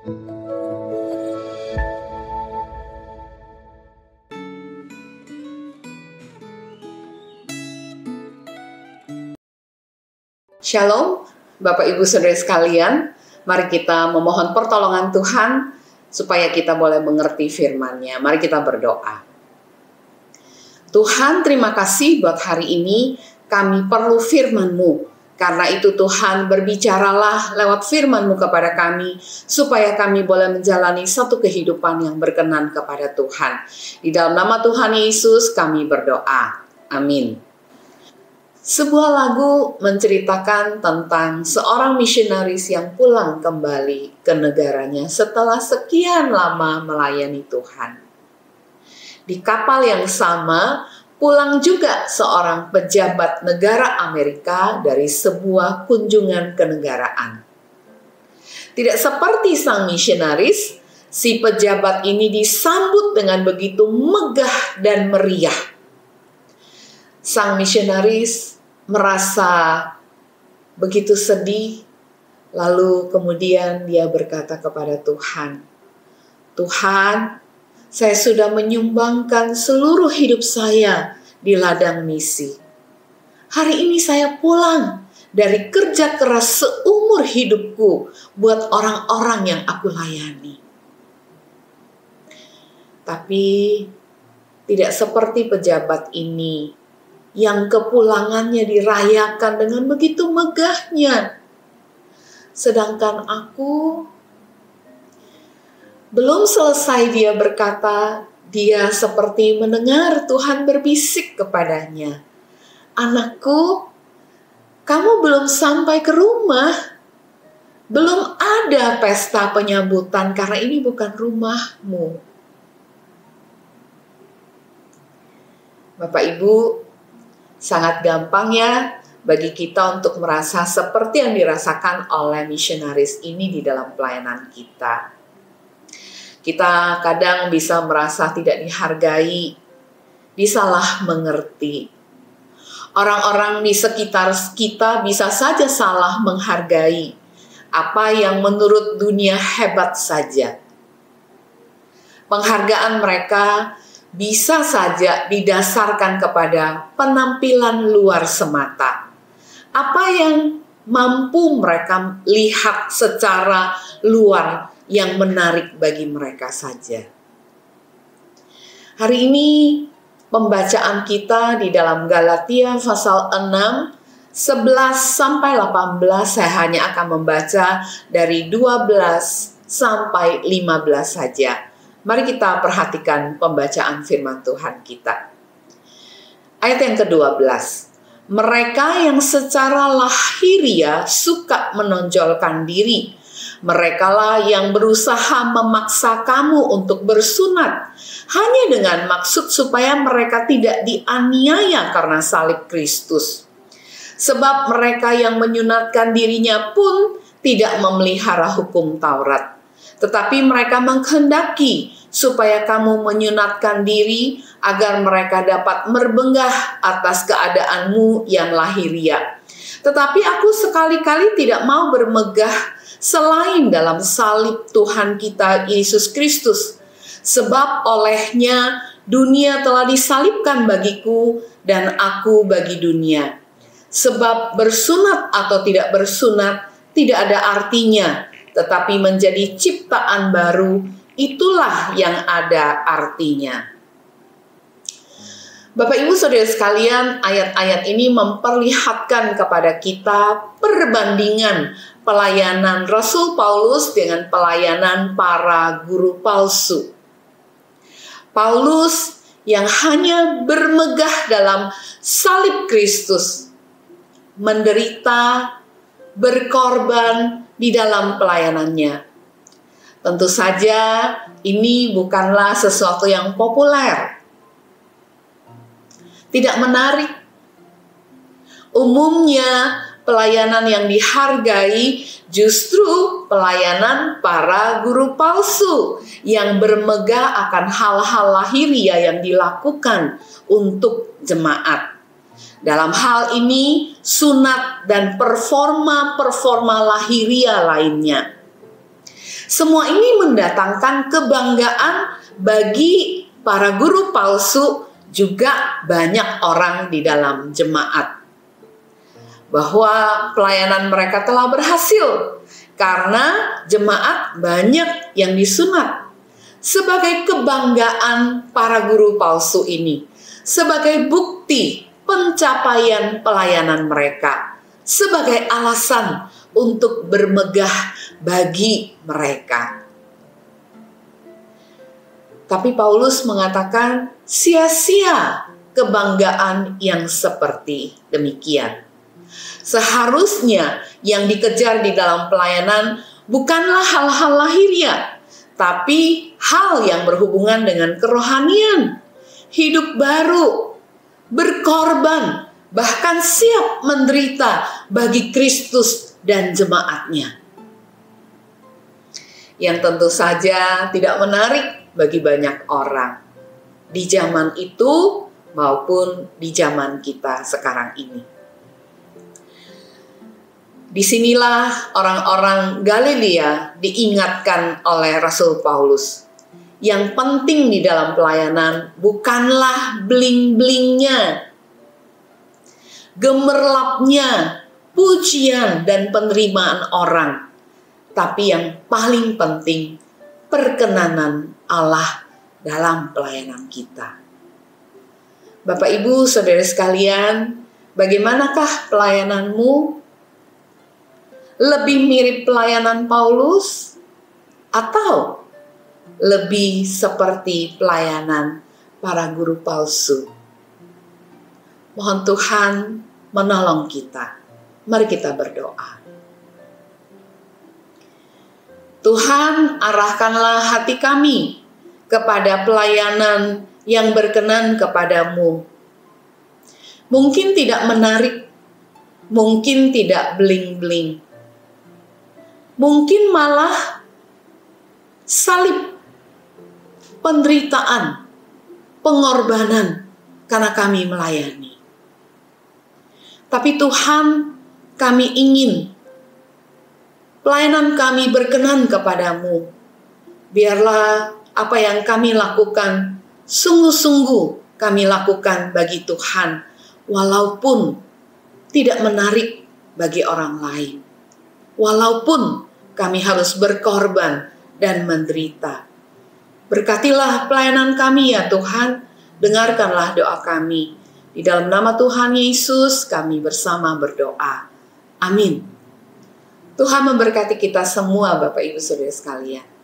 Shalom, Bapak Ibu Saudara sekalian, mari kita memohon pertolongan Tuhan supaya kita boleh mengerti firman-Nya. Mari kita berdoa. Tuhan, terima kasih buat hari ini kami perlu firman-Mu. Karena itu Tuhan, berbicaralah lewat firman-Mu kepada kami supaya kami boleh menjalani satu kehidupan yang berkenan kepada Tuhan. Di dalam nama Tuhan Yesus kami berdoa. Amin. Sebuah lagu menceritakan tentang seorang misionaris yang pulang kembali ke negaranya setelah sekian lama melayani Tuhan. Di kapal yang sama, pulang juga seorang pejabat negara Amerika dari sebuah kunjungan kenegaraan. Tidak seperti sang misionaris, si pejabat ini disambut dengan begitu megah dan meriah. Sang misionaris merasa begitu sedih, lalu kemudian dia berkata kepada Tuhan, Tuhan, saya sudah menyumbangkan seluruh hidup saya di ladang misi. Hari ini saya pulang dari kerja keras seumur hidupku buat orang-orang yang aku layani. Tapi tidak seperti pejabat ini yang kepulangannya dirayakan dengan begitu megahnya. Sedangkan aku, belum selesai dia berkata, dia seperti mendengar Tuhan berbisik kepadanya. Anakku, kamu belum sampai ke rumah. Belum ada pesta penyambutan karena ini bukan rumahmu. Bapak Ibu, sangat gampang ya bagi kita untuk merasa seperti yang dirasakan oleh misionaris ini di dalam pelayanan kita. Kita kadang bisa merasa tidak dihargai, disalah mengerti. Orang-orang di sekitar kita bisa saja salah menghargai apa yang menurut dunia hebat saja. Penghargaan mereka bisa saja didasarkan kepada penampilan luar semata. Apa yang mampu mereka lihat secara luar yang menarik bagi mereka saja. Hari ini pembacaan kita di dalam Galatia pasal 6, 11-18 saya hanya akan membaca dari 12 sampai 15 saja. Mari kita perhatikan pembacaan firman Tuhan kita. Ayat yang ke-12. Mereka yang secara lahiriah suka menonjolkan diri. Merekalah yang berusaha memaksa kamu untuk bersunat. Hanya dengan maksud supaya mereka tidak dianiaya karena salib Kristus. Sebab mereka yang menyunatkan dirinya pun tidak memelihara hukum Taurat. Tetapi mereka menghendaki supaya kamu menyunatkan diri agar mereka dapat merbenggah atas keadaanmu yang lahiriah. Tetapi aku sekali-kali tidak mau bermegah selain dalam salib Tuhan kita Yesus Kristus. Sebab olehnya dunia telah disalibkan bagiku dan aku bagi dunia. Sebab bersunat atau tidak bersunat tidak ada artinya, tetapi menjadi ciptaan baru, itulah yang ada artinya. Bapak Ibu Saudara sekalian, ayat-ayat ini memperlihatkan kepada kita perbandingan pelayanan Rasul Paulus dengan pelayanan para guru palsu. Paulus yang hanya bermegah dalam salib Kristus, menderita, berkorban di dalam pelayanannya. Tentu saja ini bukanlah sesuatu yang populer, tidak menarik. Umumnya pelayanan yang dihargai justru pelayanan para guru palsu yang bermegah akan hal-hal lahiriah yang dilakukan untuk jemaat. Dalam hal ini sunat dan performa-performa lahiriah lainnya. Semua ini mendatangkan kebanggaan bagi para guru palsu, juga banyak orang di dalam jemaat, bahwa pelayanan mereka telah berhasil karena jemaat banyak yang disunat. Sebagai kebanggaan para guru palsu ini, sebagai bukti pencapaian pelayanan mereka, sebagai alasan untuk bermegah bagi mereka. Tapi Paulus mengatakan sia-sia kebanggaan yang seperti demikian. Seharusnya yang dikejar di dalam pelayanan bukanlah hal-hal lahiriah, tapi hal yang berhubungan dengan kerohanian, hidup baru, berkorban, bahkan siap menderita bagi Kristus dan jemaatnya. Yang tentu saja tidak menarik bagi banyak orang di zaman itu maupun di zaman kita sekarang ini. Disinilah orang-orang Galilea diingatkan oleh Rasul Paulus. Yang penting di dalam pelayanan bukanlah bling-blingnya, gemerlapnya, pujian dan penerimaan orang, tapi yang paling penting perkenanan Allah dalam pelayanan kita. Bapak, Ibu, saudara sekalian, bagaimanakah pelayananmu? Lebih mirip pelayanan Paulus atau lebih seperti pelayanan para guru palsu? Mohon Tuhan menolong kita. Mari kita berdoa. Tuhan, arahkanlah hati kami kepada pelayanan yang berkenan kepadamu. Mungkin tidak menarik, mungkin tidak bling-bling, mungkin malah salib, penderitaan, pengorbanan karena kami melayani. Tapi Tuhan, kami ingin pelayanan kami berkenan kepadamu. Biarlah apa yang kami lakukan sungguh-sungguh kami lakukan bagi Tuhan, walaupun tidak menarik bagi orang lain, walaupun kami harus berkorban dan menderita. Berkatilah pelayanan kami ya Tuhan, dengarkanlah doa kami. Di dalam nama Tuhan Yesus kami bersama berdoa. Amin. Tuhan memberkati kita semua Bapak Ibu Saudara sekalian.